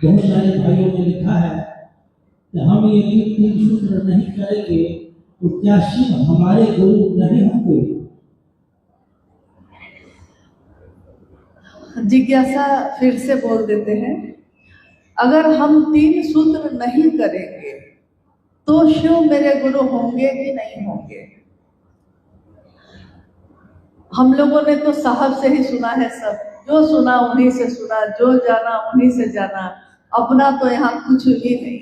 बहुत सारे भाइयों ने लिखा है कि हम ये 3 सूत्र नहीं करेंगे तो क्या शिव हमारे गुरु नहीं होंगे? जिज्ञासा फिर से बोल देते हैं, अगर हम 3 सूत्र नहीं करेंगे तो शिव मेरे गुरु होंगे कि नहीं होंगे? हम लोगों ने तो साहब से ही सुना है, सब जो सुना उन्हीं से सुना, जो जाना उन्हीं से जाना, अपना तो यहाँ कुछ भी नहीं।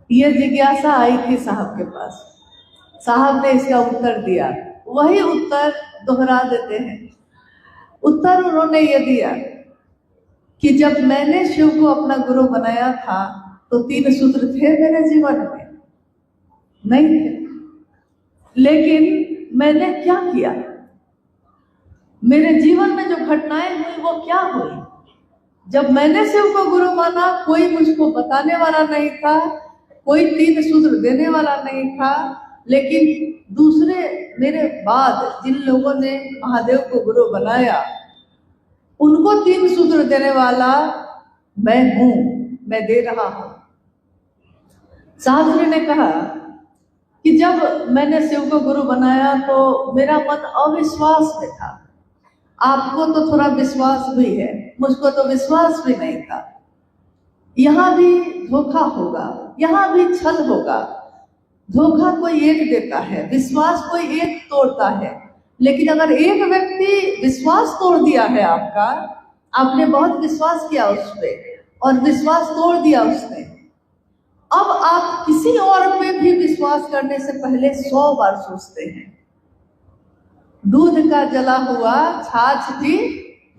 ये जिज्ञासा आई थी साहब के पास, साहब ने इसका उत्तर दिया, वही उत्तर दोहरा देते हैं। उत्तर उन्होंने ये दिया कि जब मैंने शिव को अपना गुरु बनाया था तो 3 सूत्र थे मेरे जीवन में? नहीं थे। लेकिन मैंने क्या किया, मेरे जीवन में जो घटनाएं हुई वो क्या हुई? जब मैंने शिव को गुरु माना, कोई मुझको बताने वाला नहीं था, कोई 3 सूत्र देने वाला नहीं था, लेकिन दूसरे मेरे बाद जिन लोगों ने महादेव को गुरु बनाया उनको 3 सूत्र देने वाला मैं हूं, मैं दे रहा हूं। शास्त्री ने कहा कि जब मैंने शिव को गुरु बनाया तो मेरा मन अविश्वास में था। आपको तो थोड़ा विश्वास भी है, मुझको तो विश्वास भी नहीं था। यहाँ भी धोखा होगा, यहाँ भी छल होगा। धोखा कोई एक देता है, विश्वास कोई एक तोड़ता है। लेकिन अगर एक व्यक्ति विश्वास तोड़ दिया है आपका, आपने बहुत विश्वास किया उस पर और विश्वास तोड़ दिया उसने, अब आप किसी और पे भी विश्वास करने से पहले 100 बार सोचते हैं। दूध का जला हुआ छाछ भी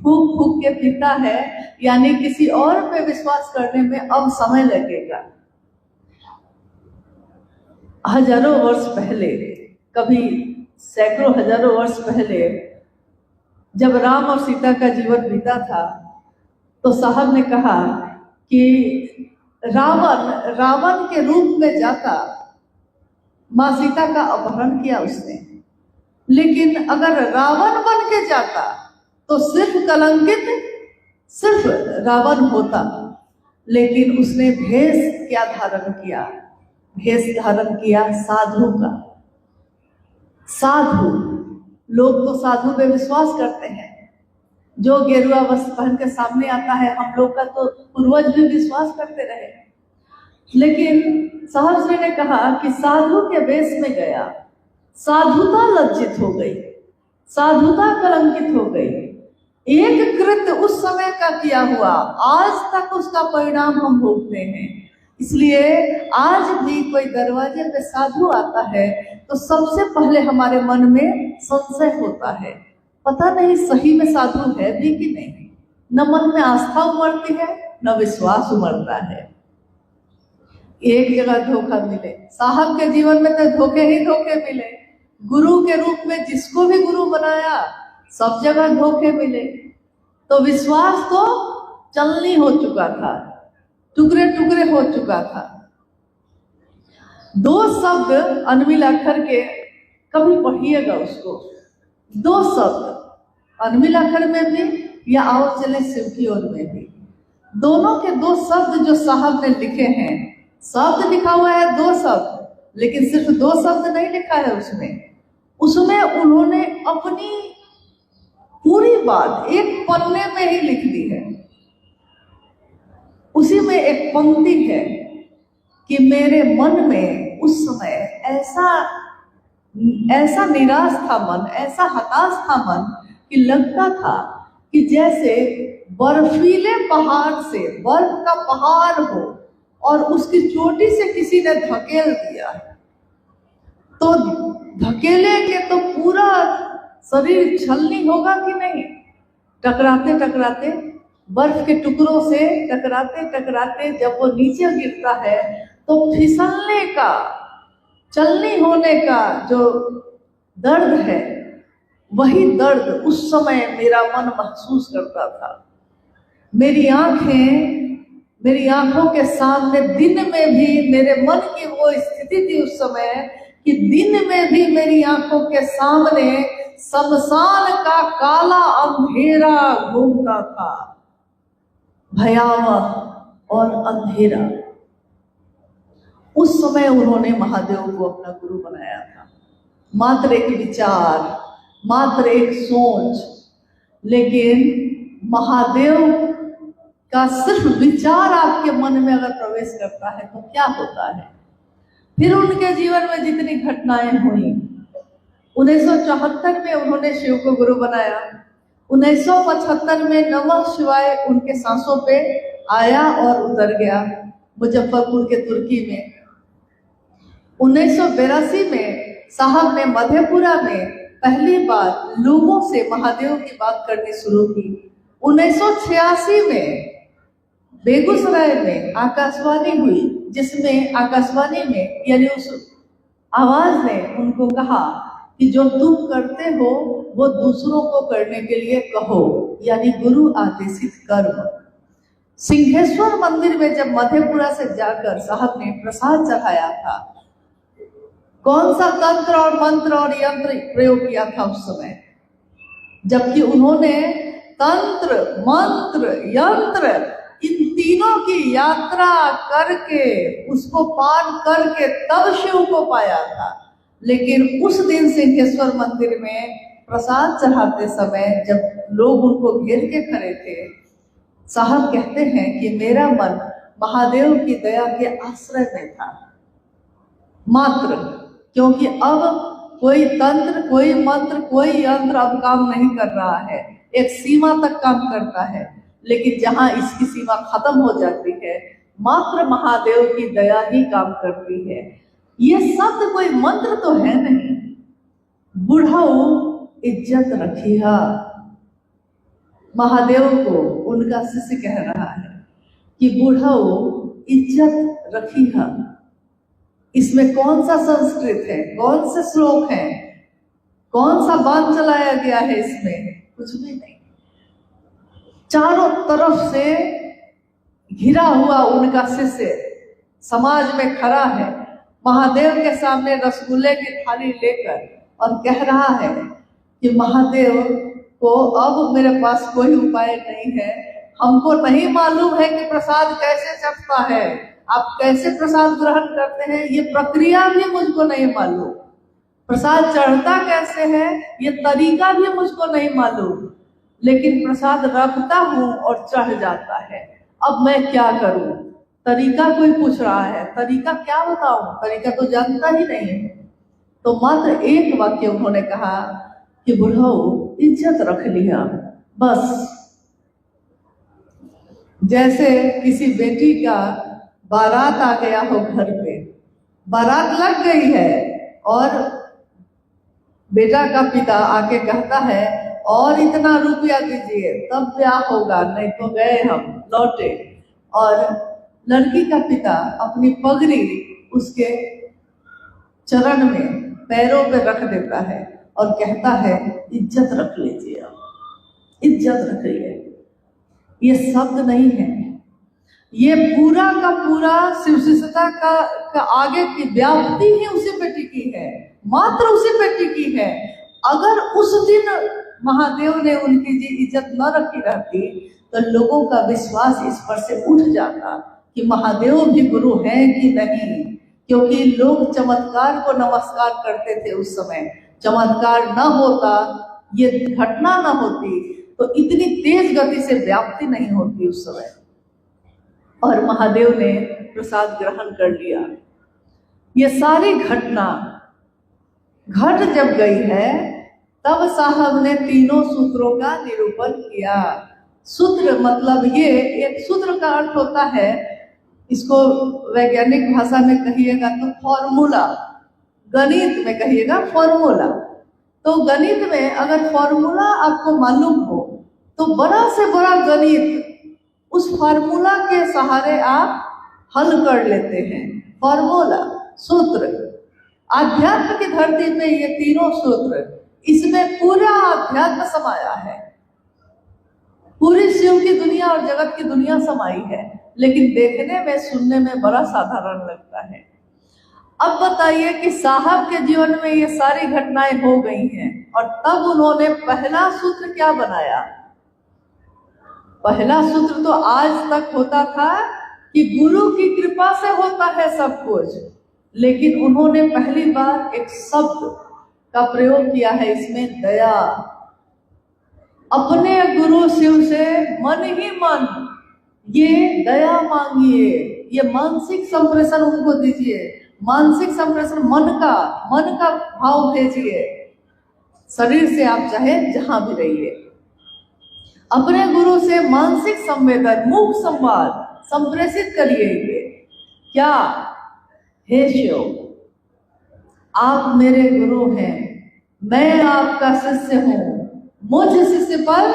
फूक फूक के पीता है, यानी किसी और पे विश्वास करने में अब समय लगेगा। हजारों वर्ष पहले, कभी सैकड़ों हजारों वर्ष पहले, जब राम और सीता का जीवन बीता था तो साहब ने कहा कि रावण के रूप में जाता, माँ सीता का अपहरण किया उसने, लेकिन अगर रावण बन के जाता तो सिर्फ कलंकित सिर्फ रावण होता। लेकिन उसने भेष क्या धारण किया? भेष धारण किया साधु का। साधु लोग तो साधु पे विश्वास करते हैं, जो गेरुआ वस्त्र पहन के सामने आता है, हम लोग का तो पूर्वज भी विश्वास करते रहे। लेकिन सहस्त्री ने कहा कि साधु के वेश में गया, साधुता लज्जित हो गई, साधुता कलंकित हो गई। एक कृत्य उस समय का किया हुआ आज तक उसका परिणाम हम भोगते हैं। इसलिए आज भी कोई दरवाजे पे साधु आता है तो सबसे पहले हमारे मन में संशय होता है, पता नहीं सही में साधु है भी कि नहीं। न मन में आस्था उमड़ती है, न विश्वास उमड़ता है। एक जगह धोखा मिले, साहब के जीवन में तो धोखे ही धोखे मिले। गुरु के रूप में जिसको भी गुरु बनाया सब जगह धोखे मिले। तो विश्वास तो चलनी हो चुका था, टुकड़े टुकड़े हो चुका था। 2 शब्द अनमिल अक्षर के, कभी पढ़िएगा उसको। 2 शब्द अनमिल अक्षर में भी या आओ चले शिव की ओर में भी, दोनों के 2 शब्द जो साहब ने लिखे हैं। शब्द लिखा हुआ है 2 शब्द, लेकिन सिर्फ 2 शब्द नहीं लिखा है उसमें उन्होंने अपनी पूरी बात एक पन्ने में ही लिख दी है। उसी में एक पंक्ति है कि मेरे मन में उस समय ऐसा निराश था मन, ऐसा हताश था मन कि लगता था कि जैसे बर्फीले पहाड़ से बर्फ का पहाड़ हो और उसकी चोटी से किसी ने धकेल दिया। तो धकेलेंगे तो पूरा शरीर छलनी होगा कि नहीं? टकराते टकराते, बर्फ के टुकड़ों से टकराते टकराते जब वो नीचे गिरता है तो फिसलने का, चलनी होने का जो दर्द है, वही दर्द उस समय मेरा मन महसूस करता था। मेरी आंखों के सामने दिन में भी मेरे मन की वो स्थिति थी उस समय कि दिन में भी मेरी आंखों के सामने शमशान का काला अंधेरा घूमता था, भयावह। और अंधेरा। उस समय उन्होंने महादेव को अपना गुरु बनाया था। मात्र एक विचार, मात्र एक सोच, लेकिन महादेव का सिर्फ विचार आपके मन में अगर प्रवेश करता है तो क्या होता है। फिर उनके जीवन में जितनी घटनाएं हुई, 1974 में उन्होंने शिव को गुरु बनाया। 1975 में नमः शिवाय उनके सांसों पे आया और उतर गया मुजफ्फरपुर के तुर्की में। 1982 में साहब ने मधेपुरा में पहली बार लोगों से महादेव की बात करनी शुरू की। 1986 में बेगूसराय में आकाशवाणी हुई, जिसमें आकाशवाणी में यानी उस आवाज ने उनको कहा कि जो तुम करते हो वो दूसरों को करने के लिए कहो, यानी गुरु आदेशित कर्म। सिंहेश्वर मंदिर में जब मधेपुरा से जाकर साहब ने प्रसाद चढ़ाया था, कौन सा तंत्र और मंत्र और यंत्र प्रयोग किया था उस समय, जबकि उन्होंने तंत्र, मंत्र, यंत्र इन तीनों की यात्रा करके उसको पान करके तब शिव को पाया था। लेकिन उस दिन सिंहेश्वर मंदिर में प्रसाद चढ़ाते समय जब लोग उनको घेर के खड़े थे, साहब कहते हैं कि मेरा मन महादेव की दया के आश्रय में था मात्र, क्योंकि अब कोई तंत्र, कोई मंत्र, कोई यंत्र अब काम नहीं कर रहा है, एक सीमा तक काम करता है, लेकिन जहां इसकी सीमा खत्म हो जाती है मात्र महादेव की दया ही काम करती है। ये शब्द कोई मंत्र तो है नहीं। बुढ़ाऊ इज्जत रखिया, महादेव को उनका शिष्य कह रहा है कि बुढ़ाऊ इज्जत रखिया। इसमें कौन सा संस्कृत है, कौन से श्लोक है, कौन सा बात चलाया गया है, इसमें कुछ भी नहीं। चारों तरफ से घिरा हुआ उनका शिष्य समाज में खड़ा है, महादेव के सामने रसगुल्ले की थाली लेकर, और कह रहा है कि महादेव को अब मेरे पास कोई उपाय नहीं है, हमको नहीं मालूम है कि प्रसाद कैसे चढ़ता है, आप कैसे प्रसाद ग्रहण करते हैं, ये प्रक्रिया भी मुझको नहीं मालूम, प्रसाद चढ़ता कैसे है ये तरीका भी मुझको नहीं मालूम, लेकिन प्रसाद रखता हूँ और चढ़ जाता है। अब मैं क्या करूं? तरीका कोई पूछ रहा है, तरीका क्या बताऊं, तरीका तो जानता ही नहीं है। तो मात्र एक वाक्य उन्होंने कहा कि बुढ़ाऊ इज्जत रख लिया बस। जैसे किसी बेटी का बारात आ गया हो, घर पे बारात लग गई है और बेटा का पिता आके कहता है और इतना रुपया दीजिए तब ब्याह होगा, नहीं तो गए हम लौटे। और लड़की का पिता अपनी पगड़ी उसके चरण में, पैरों पे रख देता है और कहता है इज्जत रख लीजिए, इज्जत रखिए। ये शब्द नहीं है, ये पूरा का पूरा शिव शिष्यता का आगे की व्याप्ति ही उसी पे टिकी है, मात्र उसी पे टिकी है। अगर उस दिन महादेव ने उनकी जी इज्जत न रखी रहती तो लोगों का विश्वास इस पर से उठ जाता कि महादेव भी गुरु हैं कि नहीं, क्योंकि लोग चमत्कार को नमस्कार करते थे उस समय। चमत्कार न होता, ये घटना न होती तो इतनी तेज गति से व्याप्ति नहीं होती उस समय। और महादेव ने प्रसाद ग्रहण कर लिया। ये सारी घटना घट जब गई है तब साहब ने तीनों सूत्रों का निरूपण किया। सूत्र मतलब ये एक सूत्र का अर्थ होता है, इसको वैज्ञानिक भाषा में कहिएगा तो फॉर्मूला, गणित में कहिएगा फॉर्मूला। तो गणित में अगर फॉर्मूला आपको मालूम हो तो बड़ा से बड़ा गणित उस फॉर्मूला के सहारे आप हल कर लेते हैं। फॉर्मूला, सूत्र, आध्यात्म की धरती पे ये तीनों सूत्र, इसमें पूरा अध्यात्म समाया है, पूरी शिव की दुनिया और जगत की दुनिया समाई है, लेकिन देखने में सुनने में बड़ा साधारण लगता है। अब बताइए कि साहब के जीवन में ये सारी घटनाएं हो गई हैं और तब उन्होंने पहला सूत्र क्या बनाया? पहला सूत्र तो आज तक होता था कि गुरु की कृपा से होता है सब कुछ, लेकिन उन्होंने पहली बार एक शब्द का प्रयोग किया है इसमें, दया। अपने गुरु शिव से मन ही मन ये दया मांगिए, ये मानसिक संप्रेषण उनको दीजिए, मानसिक संप्रेषण मन का भाव भेजिए। शरीर से आप चाहे जहां भी रहिए, अपने गुरु से मानसिक संवेदन, मुख संवाद संप्रेषित करिए। क्या? हे शिव, आप मेरे गुरु हैं, मैं आपका शिष्य हूं, मुझ शिष्य पर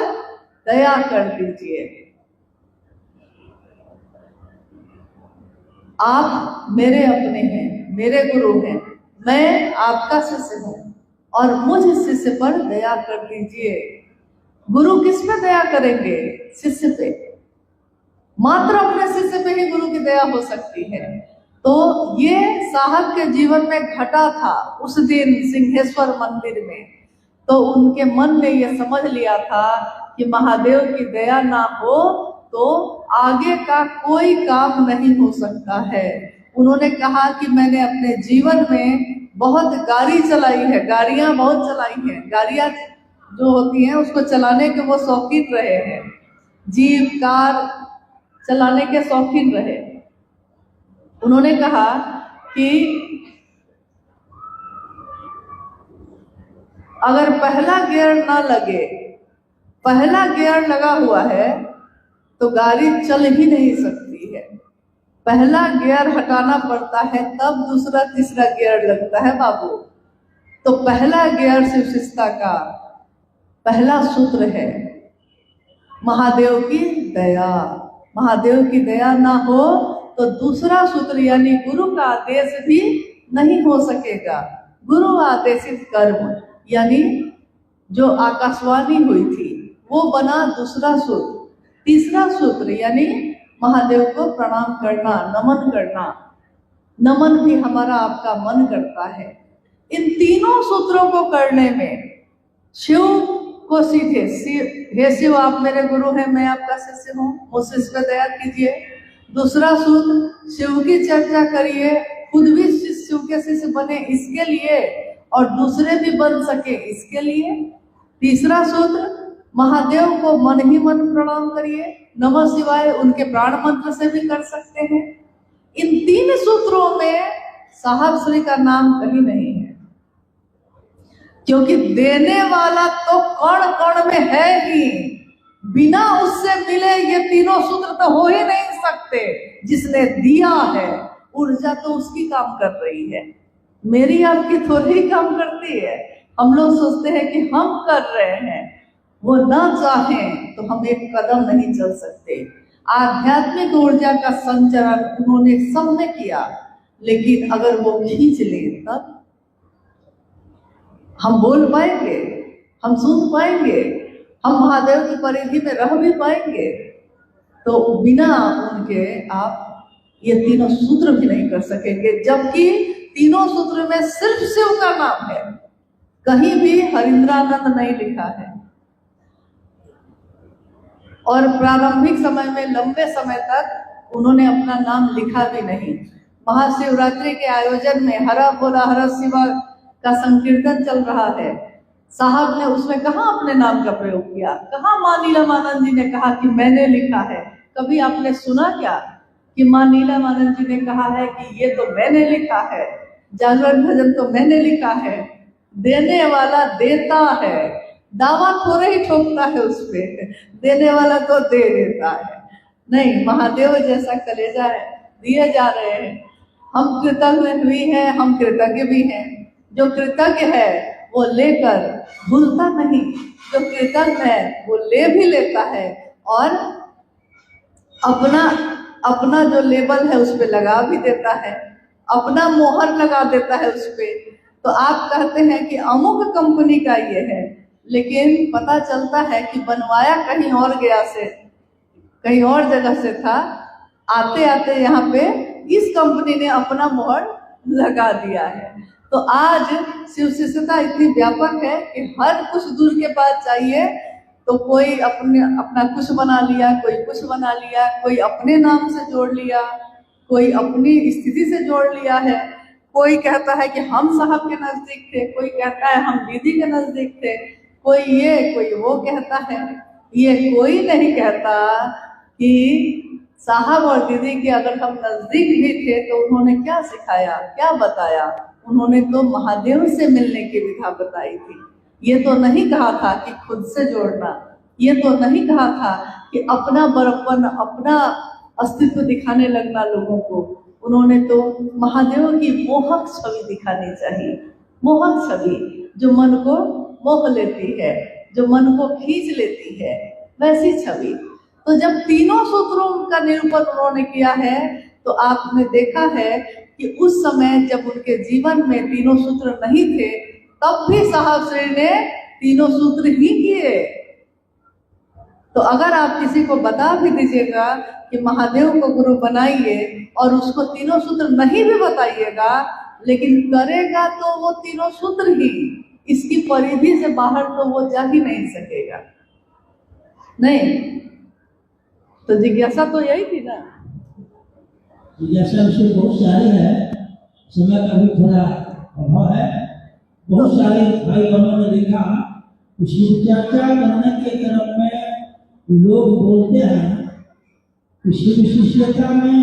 दया कर दीजिए। आप मेरे अपने हैं, मेरे गुरु हैं, मैं आपका शिष्य हूं और मुझ शिष्य पर दया कर दीजिए। गुरु किस पे दया करेंगे? शिष्य पे। मात्र अपने शिष्य पे ही गुरु की दया हो सकती है। तो ये साहब के जीवन में घटा था उस दिन सिंहेश्वर मंदिर में। तो उनके मन ने ये समझ लिया था कि महादेव की दया ना हो तो आगे का कोई काम नहीं हो सकता है। उन्होंने कहा कि मैंने अपने जीवन में बहुत गाड़ी चलाई है, गाड़ियां बहुत चलाई हैं, गाड़ियां जो होती हैं उसको चलाने के वो शौकीन रहे हैं, जीप कार चलाने के शौकीन रहे। उन्होंने कहा कि अगर पहला गियर ना लगे, पहला गियर लगा हुआ है तो गाड़ी चल ही नहीं सकती है। पहला गियर हटाना पड़ता है तब दूसरा तीसरा गियर लगता है बाबू। तो पहला गियर शिव शिष्टता का पहला सूत्र है महादेव की दया। महादेव की दया ना हो तो दूसरा सूत्र यानी गुरु का आदेश भी नहीं हो सकेगा। गुरु आदेशित कर्म यानी जो आकाशवाणी हुई थी वो बना दूसरा सूत्र। तीसरा सूत्र यानी महादेव को प्रणाम करना, नमन करना। नमन भी हमारा आपका मन करता है। इन तीनों सूत्रों को करने में शिव को सीधे हे शिव आप मेरे गुरु हैं, मैं आपका शिष्य हूँ, मुझ शिष्य पे दया कीजिए। दूसरा सूत्र शिव की चर्चा करिए, खुद भी शिव के शिष्य बने इसके लिए और दूसरे भी बन सके इसके लिए। तीसरा सूत्र महादेव को मन ही मन प्रणाम करिए, नमः शिवाय उनके प्राण मंत्र से भी कर सकते हैं। इन तीन सूत्रों में साहब श्री का नाम कहीं नहीं है, क्योंकि देने वाला तो कण कण में है ही। बिना उससे मिले ये तीनों सूत्र तो हो ही नहीं सकते। जिसने दिया है ऊर्जा तो उसकी काम कर रही है, मेरी आपकी थोड़ी काम करती है। हम लोग सोचते हैं कि हम कर रहे हैं, वो ना चाहें तो हम एक कदम नहीं चल सकते। आध्यात्मिक ऊर्जा का संचरण उन्होंने सब में किया, लेकिन अगर वो खींच ले तब हम बोल पाएंगे, हम सुन पाएंगे, हम महादेव की परिधि में रह भी पाएंगे। तो बिना उनके आप ये तीनों सूत्र भी नहीं कर सकेंगे, जबकि तीनों सूत्र में सिर्फ शिव का नाम है, कहीं भी हरिंद्रानंद नहीं लिखा है। और प्रारंभिक समय में लंबे समय तक उन्होंने अपना नाम लिखा भी नहीं। महाशिवरात्रि के आयोजन में हरा भोला हरा शिवा का संकीर्तन चल रहा है, साहब ने उसमें कहाँ अपने नाम का प्रयोग किया? कहाँ माँ नीलमानंद जी ने कहा कि मैंने लिखा है? कभी आपने सुना क्या कि माँ नीलमानंद जी ने कहा है कि ये तो मैंने लिखा है, जागरण भजन तो मैंने लिखा है? देने वाला देता है, दावा थोड़े ही ठोकता है उस पे, देने वाला तो दे देता है। नहीं, महादेव जैसा कलेजा है, दिए जा रहे हैं। हम कृतज्ञ भी हैं, हम कृतज्ञ भी हैं। जो कृतज्ञ है वो लेकर भूलता नहीं, जो कृतज्ञ है वो ले भी लेता है और अपना जो लेबल है उस पे लगा भी देता है, अपना मोहर लगा देता है उस पे। तो आप कहते हैं कि अमुक कंपनी का ये है, लेकिन पता चलता है कि बनवाया कहीं और गया से, कहीं और जगह से था। आते आते यहाँ पे इस कंपनी ने अपना मोहर लगा दिया है। तो आज शिव शिष्यता इतनी व्यापक है कि हर कुछ दूर के बाद चाहिए तो कोई अपना कुछ बना लिया, कोई कुछ बना लिया, कोई अपने नाम से जोड़ लिया, कोई अपनी स्थिति से जोड़ लिया है। कोई कहता है कि हम साहब के नजदीक थे, कोई कहता है हम दीदी के नजदीक थे, कोई ये कोई वो कहता है। ये कोई नहीं कहता कि साहब और दीदी के अगर हम नजदीक भी थे तो उन्होंने क्या सिखाया, क्या बताया। उन्होंने तो महादेव से मिलने की विधा बताई थी। ये तो नहीं कहा था कि खुद से जोड़ना, ये तो नहीं कहा था कि अपना बड़प्पन, अपना अस्तित्व दिखाने लगना लोगों को। उन्होंने तो महादेव की मोहक छवि दिखानी चाहिए, मोहक छवि जो मन को मोह लेती है, जो मन को खींच लेती है, वैसी छवि। तो जब तीनों सूत्रों का निरूपण उन्होंने किया है तो आपने देखा है कि उस समय जब उनके जीवन में तीनों सूत्र नहीं थे तब भी साहब श्री ने तीनों सूत्र ही किए। तो अगर आप किसी को बता भी दीजिएगा कि महादेव को गुरु बनाइए और उसको तीनों सूत्र नहीं भी बताइएगा, लेकिन करेगा तो वो तीनों सूत्र ही, इसकी परिधि से बाहर तो वो जा ही नहीं सकेगा। नहीं तो जिज्ञासा तो यही थी ना। जिज्ञासा विषय बहुत सारे है, समय का भी थोड़ा अभाव है। बहुत सारे भाई बहनों ने लिखा कि शिव चर्चा करने के क्रम में लोग बोलते हैं कि शिव शिष्यता में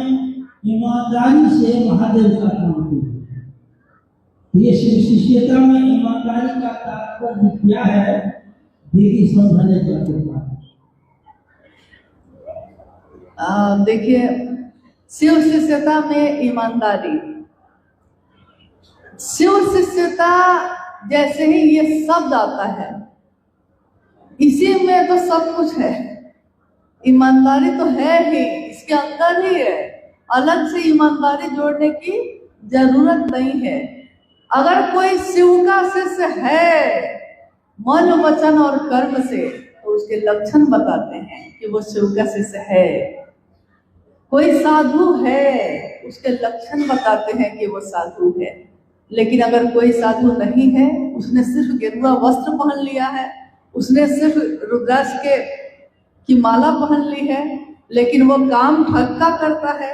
ईमानदारी से महादेव का काम किया। ये शिव शिष्यता में ईमानदारी का तात्पर्य क्या है, दीदी समझने का कृपा। देखिए, शिव शिष्यता में ईमानदारी, शिव शिष्यता जैसे ही ये शब्द आता है इसी में तो सब कुछ है। ईमानदारी तो है ही, इसके अंदर ही है, अलग से ईमानदारी जोड़ने की जरूरत नहीं है। अगर कोई शिव का शिष्य है मन वचन और कर्म से तो उसके लक्षण बताते हैं कि वो शिव का शिष्य है। कोई साधु है उसके लक्षण बताते हैं कि वो साधु है। लेकिन अगर कोई साधु नहीं है, उसने सिर्फ गेरुआ वस्त्र पहन लिया है, उसने सिर्फ रुद्राक्ष की माला पहन ली है, लेकिन वो काम ठग का करता है,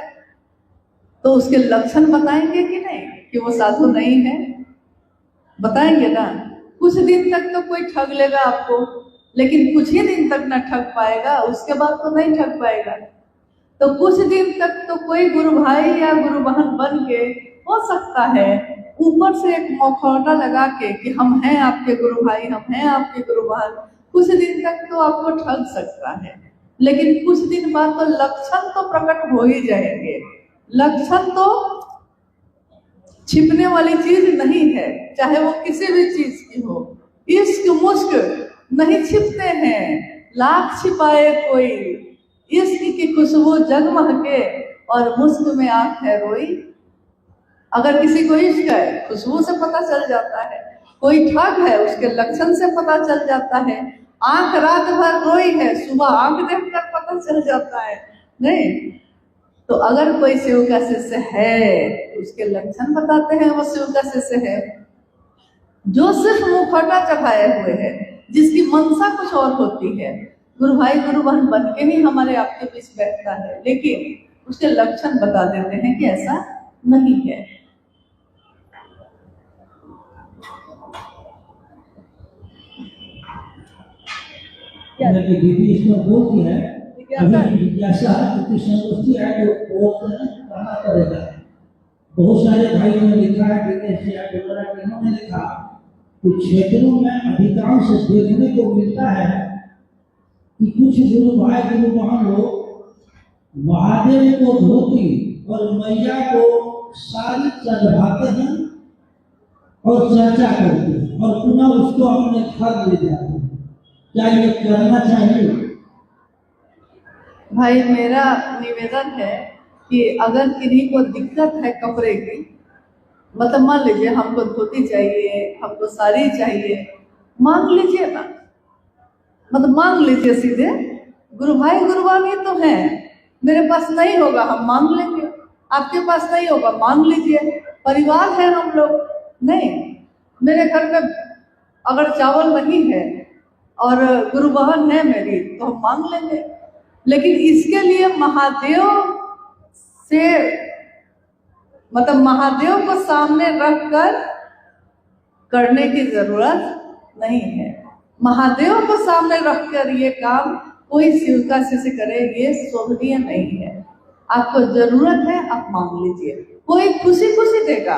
तो उसके लक्षण बताएंगे कि नहीं कि वो साधु नहीं है? बताएंगे ना। कुछ दिन तक तो कोई ठग लेगा आपको, लेकिन कुछ ही दिन तक ना ठग पाएगा, उसके बाद तो नहीं ठग पाएगा। तो कुछ दिन तक तो कोई गुरु भाई या गुरु बहन बन के हो सकता है ऊपर से एक मखौटा लगा के कि हम हैं आपके गुरु भाई, हम हैं आपके गुरु बहन, कुछ दिन तक तो आपको ठग सकता है। लेकिन कुछ दिन बाद तो लक्षण तो प्रकट हो ही जाएंगे। लक्षण तो छिपने वाली चीज नहीं है, चाहे वो किसी भी चीज की हो। इश्क मुश्क नहीं छिपते हैं, लाख छिपाए कोई, इश्क की खुशबू जगमगे और मुश्क में आंख है रोई। अगर किसी को इश्क है खुशबू से पता चल जाता है, कोई ठग है उसके लक्षण से पता चल जाता है। आंख रात भर रोई है, सुबह आंख देखकर पता चल जाता है। नहीं तो अगर कोई शिव का शिष्य है उसके लक्षण बताते हैं वो शिव का शिष्य है। जो सिर्फ मुखौटा चढ़ाए हुए है, जिसकी मनसा कुछ और होती है, गुरु भाई गुरु बहन बन के ही हमारे आपके बीच बैठता है, लेकिन उसके लक्षण बता देते हैं कि ऐसा नहीं है। दीदी इसमें बोलती है अभी जिज्ञासा क्योंकि संतुष्टि है जो बोलते हैं कहना पड़ेगा। बहुत सारे भाइयों ने लिखा है, इन्होंने लिखा कि क्षेत्रों में अधिकांश देखने को मिलता है कि कुछ गुरु भाई गुरु बहन लोग महादेव को धोती और मैया को साड़ी चढ़ाते हैं और चर्चा करते हैं और पुनः उसको अपने घर ले जाते हैं। क्या ये करना चाहिए? भाई मेरा निवेदन है कि अगर किन्हीं को दिक्कत है कपड़े की, मतलब मान लीजिए हमको धोती चाहिए, हमको साड़ी चाहिए, मांग लीजिए ना, मतलब मांग लीजिए सीधे। गुरु भाई गुरु बहन तो हैं, मेरे पास नहीं होगा हम मांग लेंगे, आपके पास नहीं होगा मांग लीजिए, परिवार है हम लोग। नहीं मेरे घर में अगर चावल नहीं है और गुरु बहन है मेरी तो हम मांग लेंगे। लेकिन इसके लिए महादेव से मतलब महादेव को सामने रखकर करने की जरूरत नहीं है। महादेव को सामने रखकर ये काम कोई शिवकाशी से करे ये शोभनीय नहीं है। आपको जरूरत है आप मांग लीजिए, कोई खुशी खुशी देगा,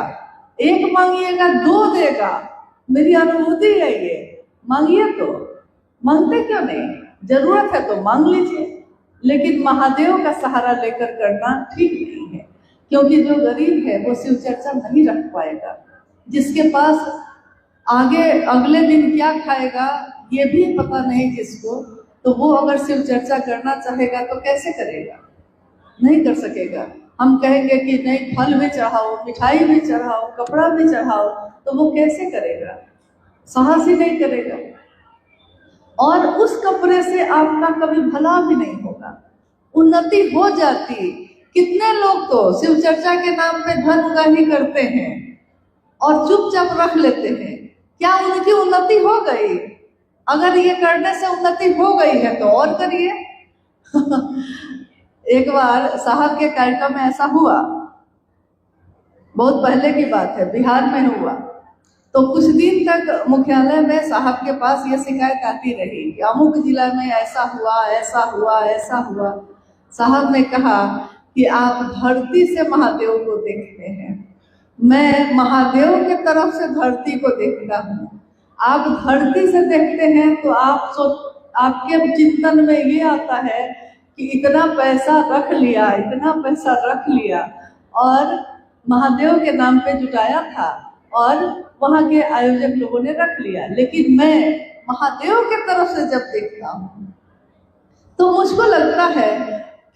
एक मांगिएगा दो देगा, मेरी अनुभूति है ये। मांगिए तो, मांगते क्यों नहीं, जरूरत है तो मांग लीजिए। लेकिन महादेव का सहारा लेकर करना ठीक नहीं है, क्योंकि जो गरीब है वो शिव चर्चा नहीं रख पाएगा। जिसके पास आगे अगले दिन क्या खाएगा ये भी पता नहीं जिसको, तो वो अगर शिव चर्चा करना चाहेगा तो कैसे करेगा, नहीं कर सकेगा। हम कहेंगे कि नहीं फल भी चढ़ाओ, मिठाई भी चढ़ाओ, कपड़ा भी चढ़ाओ, तो वो कैसे करेगा, साहस ही नहीं करेगा। और उस कपड़े से आपका कभी भला भी नहीं होगा, उन्नति हो जाती। कितने लोग तो शिव चर्चा के नाम पे धन उगाही करते हैं और चुपचाप रख लेते हैं, क्या उनकी उन्नति हो गई? अगर ये करने से उन्नति हो गई है तो और करिए। एक बार साहब के कार्यक्रम में ऐसा हुआ, बहुत पहले की बात है, बिहार में हुआ। तो कुछ दिन तक मुख्यालय में साहब के पास ये शिकायत आती रही कि अमुक जिला में ऐसा हुआ, ऐसा हुआ, ऐसा हुआ। साहब ने कहा कि आप धरती से महादेव को देखते हैं, मैं महादेव के तरफ से धरती को देखता हूँ। आप धरती से देखते हैं तो आपके चिंतन में ये आता है कि इतना पैसा रख लिया, इतना पैसा रख लिया और महादेव के नाम पे जुटाया था और वहाँ के आयोजक लोगों ने रख लिया। लेकिन मैं महादेव के तरफ से जब देखता हूँ तो मुझको लगता है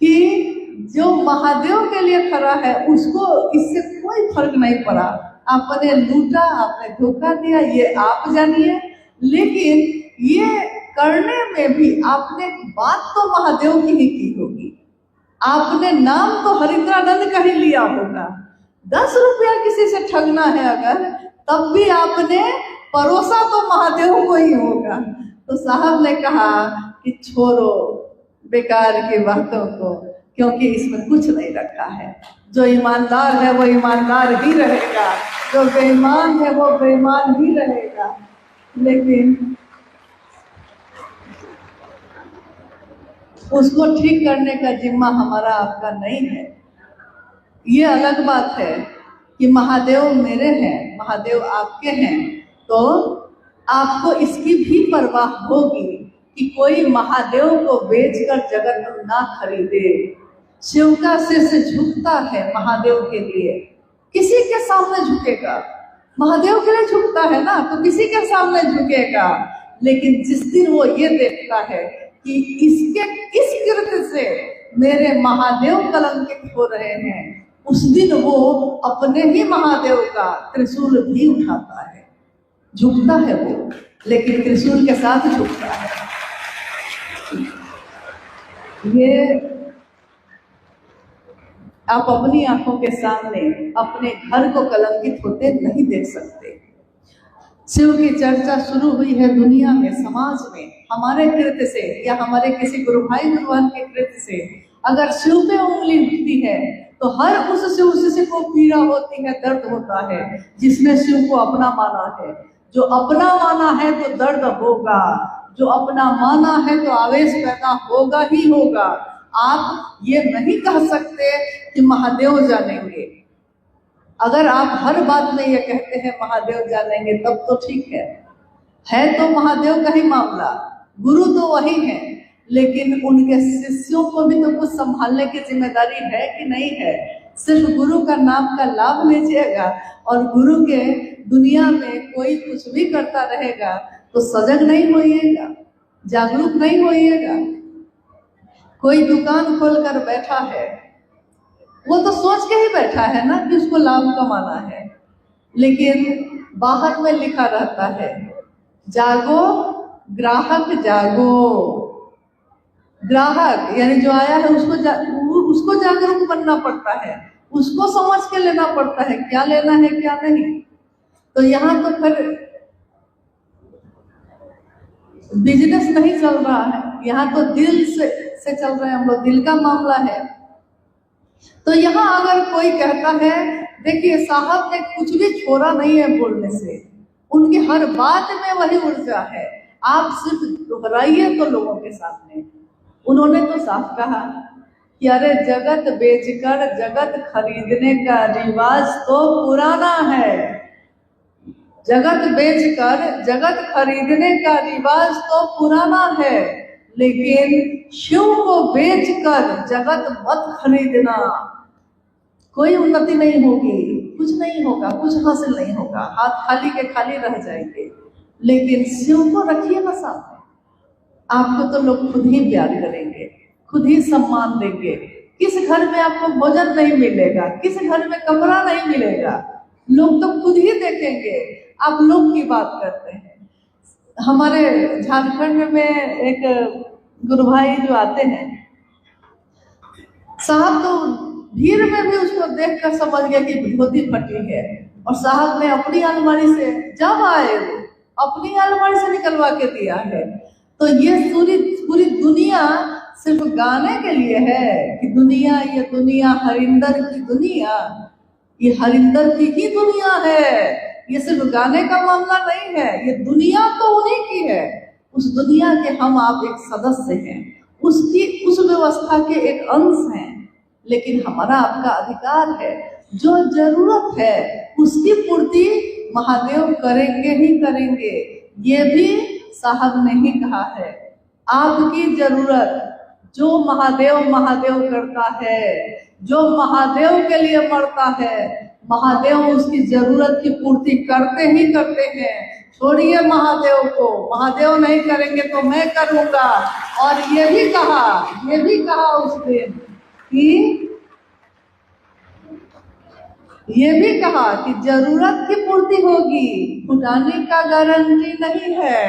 कि जो महादेव के लिए खड़ा है उसको इससे कोई फर्क नहीं पड़ा। आपने लूटा, आपने धोखा दिया, ये आप जानिए, लेकिन ये करने में भी आपने बात तो महादेव की ही की होगी। आपने नाम तो हरिद्रानंद का ही लिया होगा। 10 रुपया किसी से ठगना है अगर, तब भी आपने परोसा तो महादेव को ही होगा। तो साहब ने कहा कि छोड़ो बेकार की बातों को, क्योंकि इसमें कुछ नहीं रखा है। जो ईमानदार है वो ईमानदार ही रहेगा, जो बेईमान है वो बेईमान ही रहेगा। लेकिन उसको ठीक करने का जिम्मा हमारा आपका नहीं है। ये अलग बात है कि महादेव मेरे हैं, महादेव आपके हैं, तो आपको इसकी भी परवाह होगी कि कोई महादेव को बेचकर जगत ना खरीदे। शिव का शीश झुकता है महादेव के लिए, किसी के सामने झुकेगा, महादेव के लिए झुकता है ना, तो किसी के सामने झुकेगा। लेकिन जिस दिन वो ये देखता है कि इस कृत्य से मेरे महादेव कलंकित हो रहे हैं, उस दिन वो अपने ही महादेव का त्रिशूल भी उठाता है, झुकता है वो, लेकिन त्रिशूल के साथ झुकता है। ये आप अपनी आंखों के सामने अपने घर को कलंकित होते नहीं देख सकते। शिव की चर्चा शुरू हुई है दुनिया में, समाज में, हमारे कृत्य से या हमारे किसी गुरु भाई गुरु बहन के कृत्य से। अगर शिव पे उंगली उठती है तो हर उस शिव शिष्य को पीड़ा होती है, दर्द होता है, जिसने शिव को अपना माना है। जो अपना माना है तो दर्द होगा, जो अपना माना है तो आवेश पैदा होगा ही होगा। आप ये नहीं कह सकते कि महादेव जानेंगे। अगर आप हर बात में ये कहते हैं महादेव जानेंगे तब तो ठीक है तो महादेव का ही मामला, गुरु तो वही है, लेकिन उनके शिष्यों को भी तो कुछ संभालने की जिम्मेदारी है कि नहीं है। सिर्फ गुरु का नाम का लाभ लीजिएगा और गुरु के दुनिया में कोई कुछ भी करता रहेगा तो सजग नहीं होइएगा, जागरूक नहीं होइएगा। कोई दुकान खोलकर बैठा है, वो तो सोच के ही बैठा है ना कि उसको लाभ कमाना है, लेकिन बाहर में लिखा रहता है जागो ग्राहक जागो। ग्राहक यानी जो आया है उसको जागरूक बनना पड़ता है, उसको समझ के लेना पड़ता है क्या लेना है क्या नहीं। तो यहाँ तो फिर बिजनेस नहीं चल रहा है, यहाँ तो दिल से चल रहे हैं हम लोग, दिल का मामला है। तो यहाँ अगर कोई कहता है, देखिए साहब ने कुछ भी छोड़ा नहीं है बोलने से, उनकी हर बात में वही ऊर्जा है, आप सिर्फ दोहराइए तो लोगों के सामने। उन्होंने तो साफ कहा कि अरे जगत बेचकर जगत खरीदने का रिवाज तो पुराना है, जगत बेचकर जगत खरीदने का रिवाज तो पुराना है, लेकिन शिव को बेचकर जगत मत खरीदना, कोई उन्नति नहीं होगी, कुछ नहीं होगा, कुछ हासिल नहीं होगा, हाथ खाली के खाली रह जाएंगे। लेकिन शिव को रखिए ना सामने, आपको तो लोग खुद ही प्यार करेंगे, खुद ही सम्मान देंगे। किस घर में आपको भोजन नहीं मिलेगा, किस घर में कमरा नहीं मिलेगा, लोग तो खुद ही देखेंगे। आप लोग की बात करते हैं। हमारे झारखंड में एक गुरु भाई जो आते हैं, साहब तो भीड़ में भी उसको देखकर समझ गया कि धोती फटी है, और साहब ने अपनी अलमारी से, जब आए वो अपनी अलमारी से निकलवा के दिया है। तो ये पूरी दुनिया सिर्फ गाने के लिए है कि दुनिया, ये दुनिया हरिंदर की दुनिया, ये हरिंदर की ही दुनिया है, ये सिर्फ गाने का मामला नहीं है, ये दुनिया तो उन्हीं की है। उस दुनिया के हम आप एक सदस्य हैं, उसकी उस व्यवस्था के एक अंश हैं, लेकिन हमारा आपका अधिकार है, जो जरूरत है उसकी पूर्ति महादेव करेंगे ही करेंगे। ये भी साहब ने ही कहा है, आपकी जरूरत, जो महादेव महादेव करता है, जो महादेव के लिए मरता है, महादेव उसकी जरूरत की पूर्ति करते ही करते हैं। छोड़िए महादेव को, महादेव नहीं करेंगे तो मैं करूंगा। और ये भी कहा उस दिन कि ये भी कहा कि जरूरत की पूर्ति होगी, फुटाने का गारंटी नहीं है।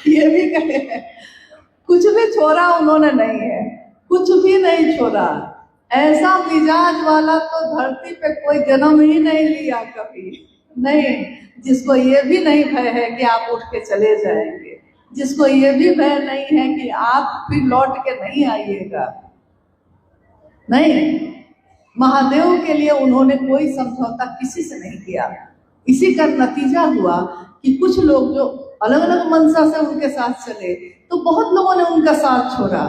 ये भी कहे, कुछ भी छोड़ा उन्होंने नहीं है, कुछ भी नहीं छोड़ा। ऐसा मिजाज वाला तो धरती पे कोई जन्म ही नहीं लिया कभी, नहीं, जिसको ये भी नहीं भय है कि आप उठ के चले जाएंगे, जिसको ये भी भय नहीं है कि आप फिर लौट के नहीं आइएगा। नहीं, महादेव के लिए उन्होंने कोई समझौता किसी से नहीं किया। इसी का नतीजा हुआ कि कुछ लोग जो अलग अलग मंशा से उनके साथ चले, तो बहुत लोगों ने उनका साथ छोड़ा,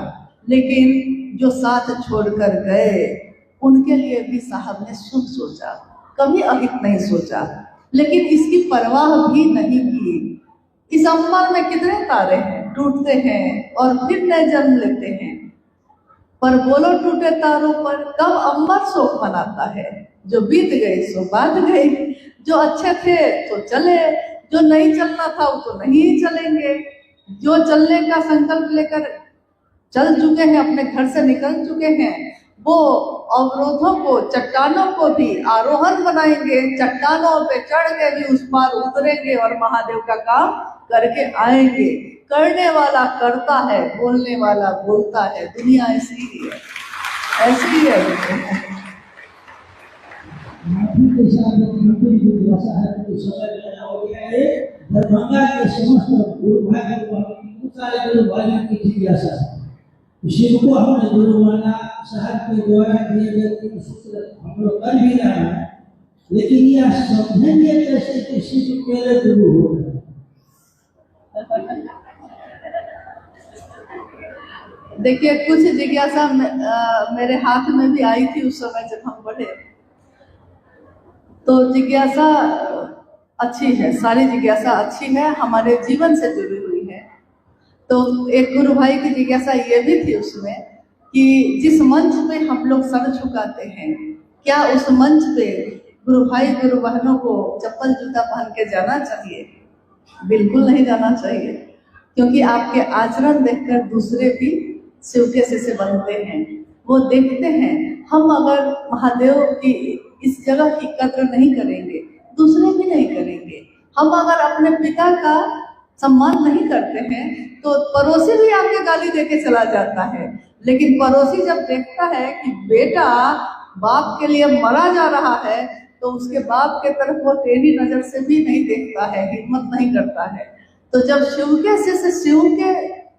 लेकिन जो साथ छोड़कर गए उनके लिए भी साहब ने शुभ सोचा, कभी अहित नहीं सोचा, लेकिन इसकी परवाह भी नहीं की। इस अंबर में कितने तारे हैं, टूटते हैं और फिर नए जन्म लेते हैं, पर बोलो टूटे तारों पर कब अंबर शोक मनाता है। जो बीत गई सो बात गई, जो अच्छे थे तो चले, जो नहीं चलना था वो तो नहीं चलेंगे। जो चलने का संकल्प लेकर चल चुके हैं, अपने घर से निकल चुके हैं, वो अवरोधों को, चट्टानों को भी आरोहण बनाएंगे, चट्टानों पे चढ़ के भी उस पार उतरेंगे और महादेव का काम करके आएंगे। करने वाला करता है, बोलने वाला बोलता है, दुनिया ऐसी ही है, ऐसी ही है। दरभंगा के समस्त गुरु भाई सारे गुरु भाइयों की जिज्ञासा, शिव को हमने गुरु माना, साहब के द्वारा दिए गए सूत्र हम लोग कर भी रहे हैं, लेकिन यह समझेंगे कैसे कि शिव मेरे गुरु हो गए। देखिए, कुछ जिज्ञासा मेरे हाथ में भी आई थी उस समय जब हम पढ़े, तो जिज्ञासा अच्छी है, सारी जिज्ञासा अच्छी है, हमारे जीवन से जुड़ी हुई है। तो एक गुरु भाई की जिज्ञासा ये भी थी उसमें कि जिस मंच पे हम लोग सर झुकाते हैं, क्या उस मंच पे गुरु भाई गुरु बहनों को चप्पल जूता पहन के जाना चाहिए? बिल्कुल नहीं जाना चाहिए, क्योंकि आपके आचरण देखकर दूसरे भी शिव के शिष्य बनते हैं। वो देखते हैं, हम अगर महादेव की इस जगह की कद्र नहीं करेंगे, दूसरे भी नहीं करेंगे। हम अगर अपने पिता का सम्मान नहीं करते हैं, तो पड़ोसी भी आके गाली देके चला जाता है, लेकिन पड़ोसी जब देखता है कि बेटा बाप के लिए मरा जा रहा है, तो उसके बाप के तरफ वो टेढ़ी नजर से भी नहीं देखता है, हिम्मत नहीं करता है। तो जब शिव के से शिव के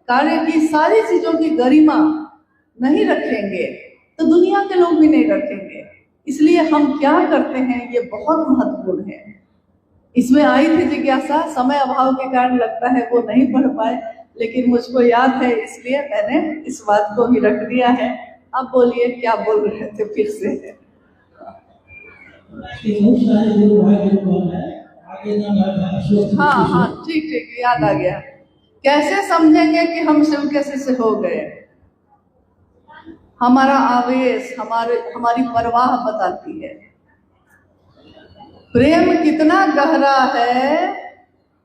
कार्य की सारी चीजों की गरिमा नहीं रखेंगे तो दुनिया के लोग भी नहीं रखेंगे। इसलिए हम क्या करते हैं ये बहुत महत्वपूर्ण है। इसमें आई थी जिज्ञासा, समय अभाव के कारण लगता है वो नहीं पढ़ पाए, लेकिन मुझको याद है इसलिए मैंने इस बात को भी रख दिया है। अब बोलिए क्या बोल रहे थे फिर से। बहुत सारे गुरु भाई गुरु है आगे ना हाँ हाँ ठीक ठीक याद आ गया। कैसे समझेंगे कि हम शिव के शिष्य हो गए? हमारा आवेश, हमारी परवाह बताती है। प्रेम कितना गहरा है,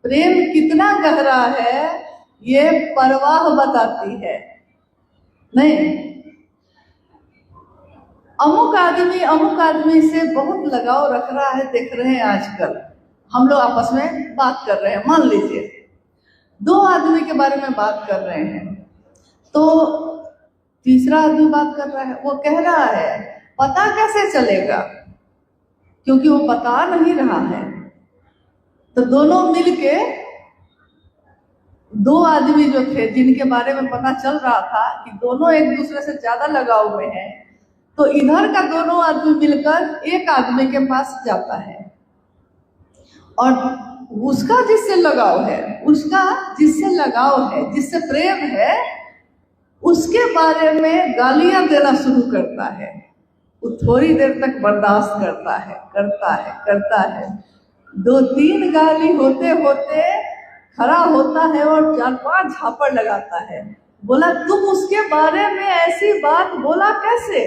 प्रेम कितना गहरा है ये परवाह बताती है। नहीं, अमुक आदमी से बहुत लगाव रख रहा है, देख रहे हैं आजकल हम लोग आपस में बात कर रहे हैं। मान लीजिए 2 आदमी के बारे में बात कर रहे हैं, तो तीसरा आदमी बात कर रहा है, वो कह रहा है पता कैसे चलेगा, क्योंकि वो बता नहीं रहा है। तो दोनों मिलके 2 आदमी जो थे जिनके बारे में पता चल रहा था कि दोनों एक दूसरे से ज्यादा लगाव में हैं, तो इधर का दोनों आदमी मिलकर एक आदमी के पास जाता है और उसका जिससे लगाव है, जिससे प्रेम है, उसके बारे में गालियां देना शुरू करता है। वो थोड़ी देर तक बर्दाश्त करता है 2-3 गाली होते होते खड़ा होता है और 4-5 झापड़ लगाता है। बोला तुम उसके बारे में ऐसी बात बोला कैसे?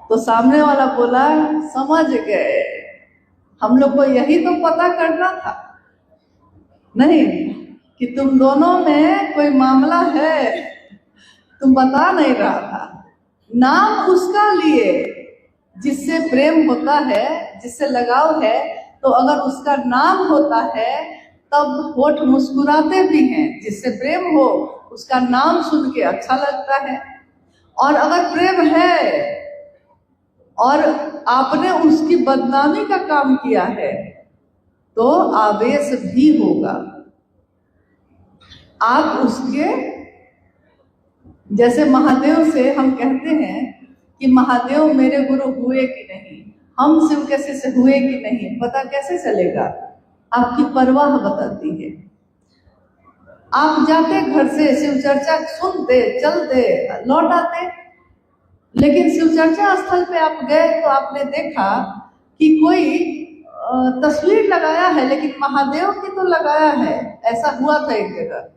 तो सामने वाला बोला समझ गए, हम लोग को यही तो पता करना था नहीं कि तुम दोनों में कोई मामला है, तुम बता नहीं रहा था। नाम उसका लिए जिससे प्रेम होता है, जिससे लगाव है, तो अगर उसका नाम होता है तब होठ मुस्कुराते भी हैं। जिससे प्रेम हो उसका नाम सुन के अच्छा लगता है। और अगर प्रेम है और आपने उसकी बदनामी का काम किया है तो आवेश भी होगा। आप उसके, जैसे महादेव से हम कहते हैं कि महादेव मेरे गुरु हुए कि नहीं, हम शिव के शिष्य हुए कि नहीं, पता कैसे चलेगा? आपकी परवाह बताती है। आप जाते घर से, शिव चर्चा सुनते, चलते, लौट आते, लेकिन शिव चर्चा स्थल पे आप गए तो आपने देखा कि कोई तस्वीर लगाया है, लेकिन महादेव की तो लगाया है। ऐसा हुआ था एक जगह,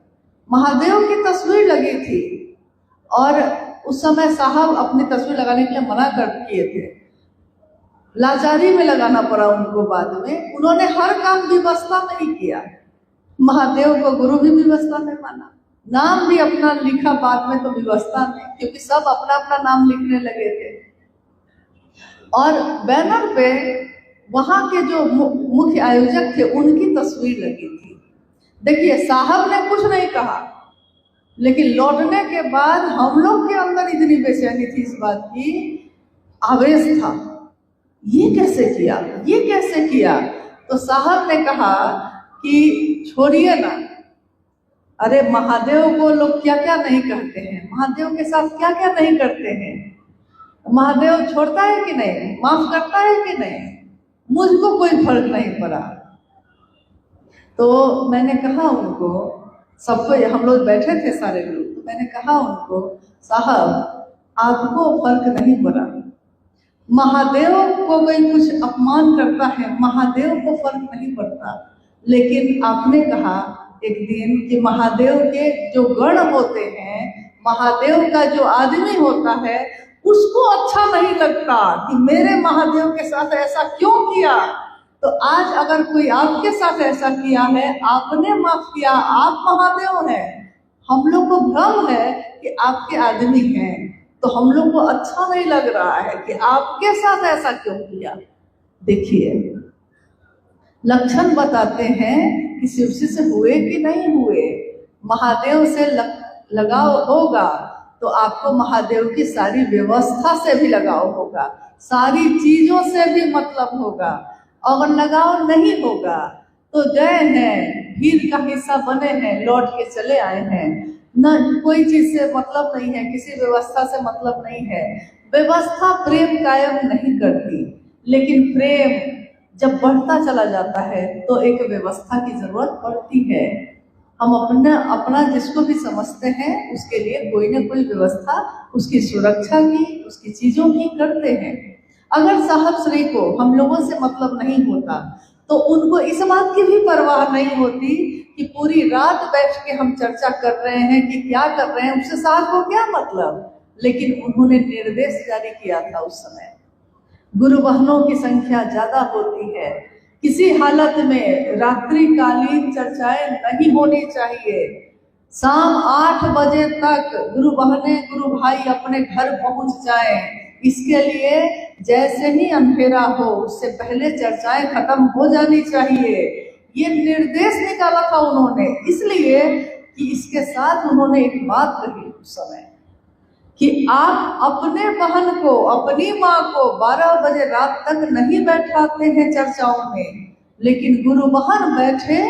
महादेव की तस्वीर लगी थी और उस समय साहब अपनी तस्वीर लगाने के लिए मना कर किए थे। लाचारी में लगाना पड़ा उनको। बाद में उन्होंने हर काम व्यवस्था में ही किया। महादेव को गुरु भी व्यवस्था में माना, नाम भी अपना लिखा बाद में तो व्यवस्था में, क्योंकि सब अपना अपना नाम लिखने लगे थे। और बैनर पे वहां के जो मुख्य आयोजक थे उनकी तस्वीर लगी थी। देखिए साहब ने कुछ नहीं कहा, लेकिन लौटने के बाद हम लोग के अंदर इतनी बेचैनी थी इस बात की, आवेश था, ये कैसे किया। तो साहब ने कहा कि छोड़िए ना, अरे महादेव को लोग क्या क्या नहीं कहते हैं, महादेव के साथ क्या क्या नहीं करते हैं, महादेव छोड़ता है कि नहीं, माफ करता है कि नहीं, मुझको कोई फर्क नहीं पड़ा। तो मैंने कहा उनको, सबको, हम लोग बैठे थे सारे लोग, तो मैंने कहा उनको, साहब आपको फर्क नहीं पड़ा, महादेव को कोई कुछ अपमान करता है, महादेव को फर्क नहीं पड़ता, लेकिन आपने कहा एक दिन कि महादेव के जो गण होते हैं, महादेव का जो आदमी होता है, उसको अच्छा नहीं लगता कि मेरे महादेव के साथ ऐसा क्यों किया। तो आज अगर कोई आपके साथ ऐसा किया है, आपने माफ किया, आप महादेव हैं, हम लोग को भ्रम है कि आपके आदमी हैं, तो हम लोग को अच्छा नहीं लग रहा है कि आपके साथ ऐसा क्यों किया। देखिए लक्षण बताते हैं कि शिव से हुए कि नहीं हुए। महादेव से लगाव होगा तो आपको महादेव की सारी व्यवस्था से भी लगाव होगा, सारी चीजों से भी मतलब होगा। अगर लगाव नहीं होगा तो गए हैं, भीड़ का हिस्सा बने हैं, लौट के चले आए हैं। न कोई चीज से मतलब नहीं है, किसी व्यवस्था से मतलब नहीं है। व्यवस्था प्रेम कायम नहीं करती, लेकिन प्रेम जब बढ़ता चला जाता है तो एक व्यवस्था की जरूरत पड़ती है। हम अपना जिसको भी समझते हैं उसके लिए कोई ना कोई व्यवस्था, उसकी सुरक्षा की, उसकी चीजों की करते हैं। अगर साहब श्री को हम लोगों से मतलब नहीं होता तो उनको इस बात की भी परवाह नहीं होती कि पूरी रात बैठ के हम चर्चा कर रहे हैं कि क्या कर रहे हैं, उससे साहब को क्या मतलब। लेकिन उन्होंने निर्देश जारी किया था उस समय। गुरु बहनों की संख्या ज्यादा होती है, किसी हालत में रात्रिकालीन चर्चाएं नहीं होनी चाहिए। शाम 8 बजे तक गुरु बहनें गुरु भाई अपने घर पहुंच जाएं। इसके लिए जैसे ही अंधेरा हो उससे पहले चर्चाएं खत्म हो जानी चाहिए। ये निर्देश निकाला था उन्होंने, इसलिए कि इसके साथ उन्होंने एक बात कही उस समय कि आप अपने बहन को, अपनी माँ को 12 बजे रात तक नहीं बैठाते हैं चर्चाओं में, लेकिन गुरु बहन बैठे,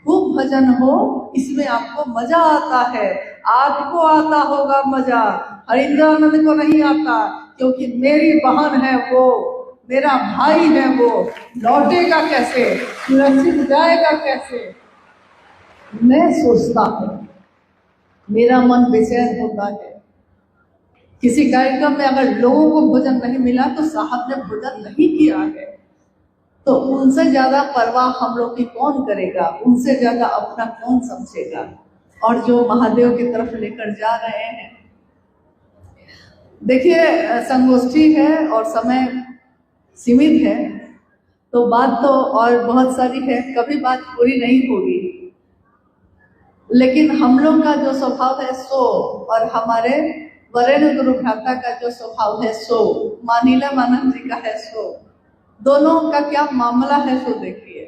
खूब भजन हो, इसमें आपको मजा आता है। आपको आता होगा मजा, हरिंद्रानंद को नहीं आता, क्योंकि मेरी बहन है वो, मेरा भाई है वो, लौटेगा कैसे, सुरक्षित जाएगा कैसे। मैं सोचता हूँ, मेरा मन बेचैन होता है। किसी कार्यक्रम में अगर लोगों को भोजन नहीं मिला तो साहब ने भोजन नहीं किया है, तो उनसे ज्यादा परवाह हम लोग की कौन करेगा, उनसे ज्यादा अपना कौन समझेगा। और जो महादेव की तरफ लेकर जा रहे हैं, देखिए संगोष्ठी है और समय सीमित है, तो बात तो और बहुत सारी है, कभी बात पूरी नहीं होगी। लेकिन हम लोग का जो स्वभाव है सो, और हमारे वरेण्य गुरु भ्राता का जो स्वभाव है सो, मानीला मानंद जी का है सो, दोनों का क्या मामला है सो देखिए।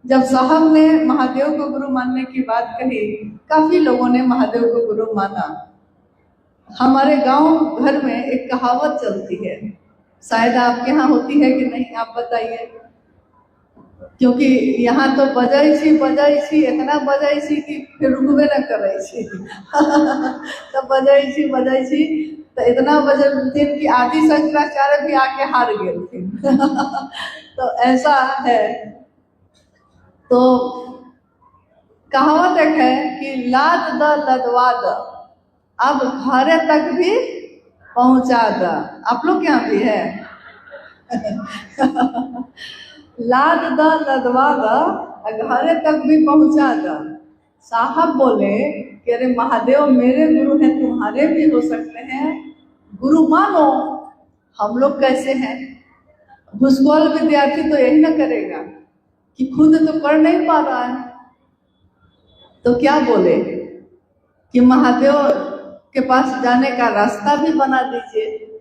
जब साहब ने महादेव को गुरु मानने की बात कही, काफी लोगों ने महादेव को गुरु माना। हमारे गांव घर में एक कहावत चलती है, शायद आपके यहाँ होती है कि नहीं, आप बताइए, क्योंकि यहाँ तो बजाई छी इतना बजाई छी कि फिर रुकबे न करे छी तो बजाई छी तो इतना बजलथिन कि आदि शंकराचार्य भी आके हार गए तो ऐसा है। तो कहावत एक है कि लाद द लदवा द, अब घरे तक भी पहुंचा द। आप लोग क्या भी है लाद द लदवा द, घरे तक भी पहुंचा द। साहब बोले कि अरे महादेव मेरे गुरु हैं, तुम्हारे भी हो सकते हैं, गुरु मानो। हम लोग कैसे हैं, भूस्कोल विद्यार्थी तो यही ना करेगा कि खुद तो कर नहीं पा रहा है, तो क्या बोले कि महादेव के पास जाने का रास्ता भी बना दीजिए।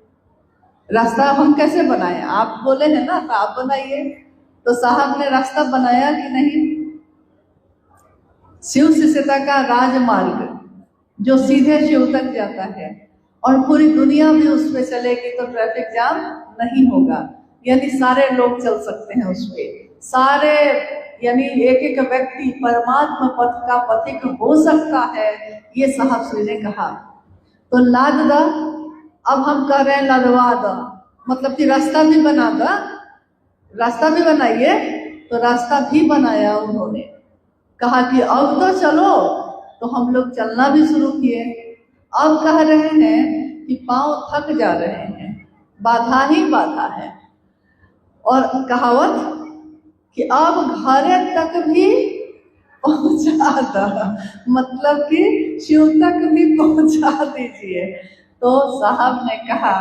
रास्ता हम कैसे बनाए, आप बोले हैं ना, तो आप बनाइए। तो साहब ने रास्ता बनाया कि नहीं। शिव शिष्यता का राजमार्ग जो सीधे शिव तक जाता है, और पूरी दुनिया भी उस पर चलेगी तो ट्रैफिक जाम नहीं होगा, यानी सारे लोग चल सकते हैं उस पे, सारे, यानी एक एक व्यक्ति परमात्मा पथ का पथिक हो सकता है, ये साहब श्री ने कहा। तो लाद दा, अब हम कह रहे हैं लदवा दा, मतलब कि रास्ता भी बना दा, रास्ता भी बनाइए। तो रास्ता भी बनाया उन्होंने, कहा कि अब तो चलो, तो हम लोग चलना भी शुरू किए। अब कह रहे हैं कि पांव थक जा रहे हैं, बाधा ही बाधा है। और कहावत कि अब घरे तक भी पहुंचा दा, मतलब कि शिव तक भी पहुंचा दीजिए। तो साहब ने कहा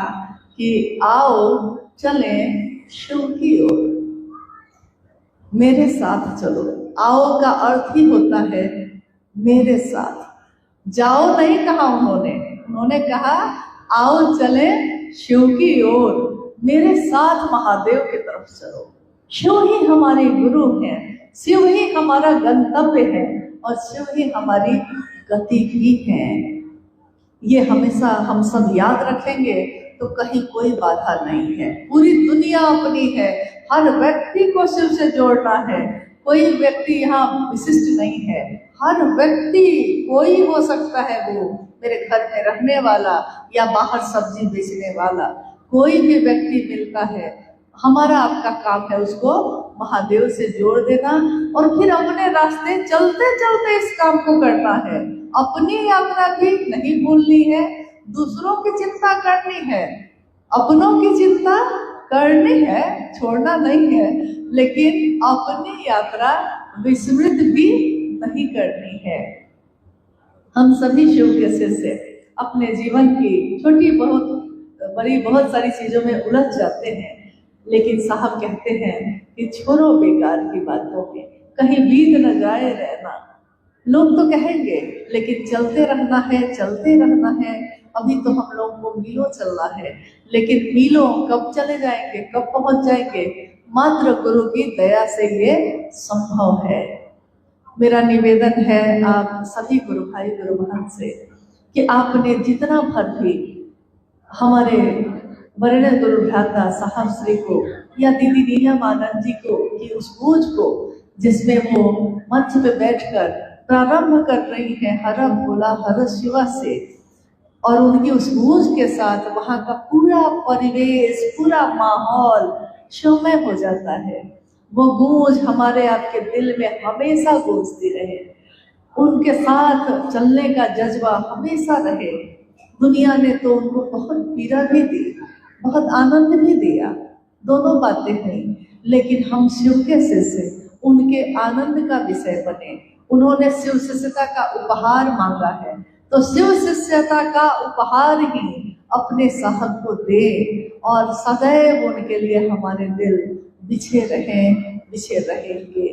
कि आओ चले शिव की ओर, मेरे साथ चलो। आओ का अर्थ ही होता है मेरे साथ, जाओ नहीं कहा उन्होंने कहा आओ चले शिव की ओर, मेरे साथ महादेव की तरफ चलो। शिव ही हमारे गुरु हैं, शिव ही हमारा गंतव्य है, और शिव ही हमारी गति भी है। ये हमेशा हम सब याद रखेंगे तो कहीं कोई बाधा नहीं है। पूरी दुनिया अपनी है, हर व्यक्ति को शिव से जोड़ना है, कोई व्यक्ति यहाँ विशिष्ट नहीं है, हर व्यक्ति कोई हो सकता है, वो मेरे घर में रहने वाला या बाहर सब्जी बेचने वाला, कोई भी व्यक्ति मिलता है, हमारा आपका काम है उसको महादेव से जोड़ देना और फिर अपने रास्ते चलते चलते इस काम को करना है। अपनी यात्रा भी नहीं भूलनी है, दूसरों की चिंता करनी है, अपनों की चिंता करनी है, छोड़ना नहीं है, लेकिन अपनी यात्रा विस्मृत भी नहीं करनी है। हम सभी शिव के शिष्य अपने जीवन की छोटी बहुत बड़ी बहुत सारी चीजों में उलझ जाते हैं, लेकिन साहब कहते हैं कि छोड़ो बेकार की बातों में, कहीं बीत न जाए रहना। लोग तो कहेंगे, लेकिन चलते रहना है, चलते रहना है। अभी तो हम लोग को मीलों चलना है, लेकिन मीलों कब चले जाएंगे, कब पहुंच जाएंगे? मात्र गुरु की दया से ये संभव है। मेरा निवेदन है आप सभी गुरु भाई गुरु बहन से कि आपने जितना भर भी हमारे वरीय गुरु भ्राता साहब श्री को या दीदी नीलम आनंद जी को की उस बूझ को, जिसमें वो मंच पे बैठकर प्रारंभ कर रही है हर भोला हर शिवा से, और उनकी उस गूंज के साथ वहाँ का पूरा परिवेश, पूरा माहौल शिवमय हो जाता है। वो गूंज हमारे आपके दिल में हमेशा गूंजती रहे, उनके साथ चलने का जज्बा हमेशा रहे। दुनिया ने तो उनको बहुत पीड़ा भी दी, बहुत आनंद भी दिया, दोनों बातें हुई, लेकिन हम शिव के शिष्य उनके आनंद का विषय बने। उन्होंने शिव शिष्यता का उपहार मांगा है, तो शिव शिष्यता का उपहार ही अपने साहब को दे और सदैव उनके लिए हमारे दिल बिछे रहेंगे।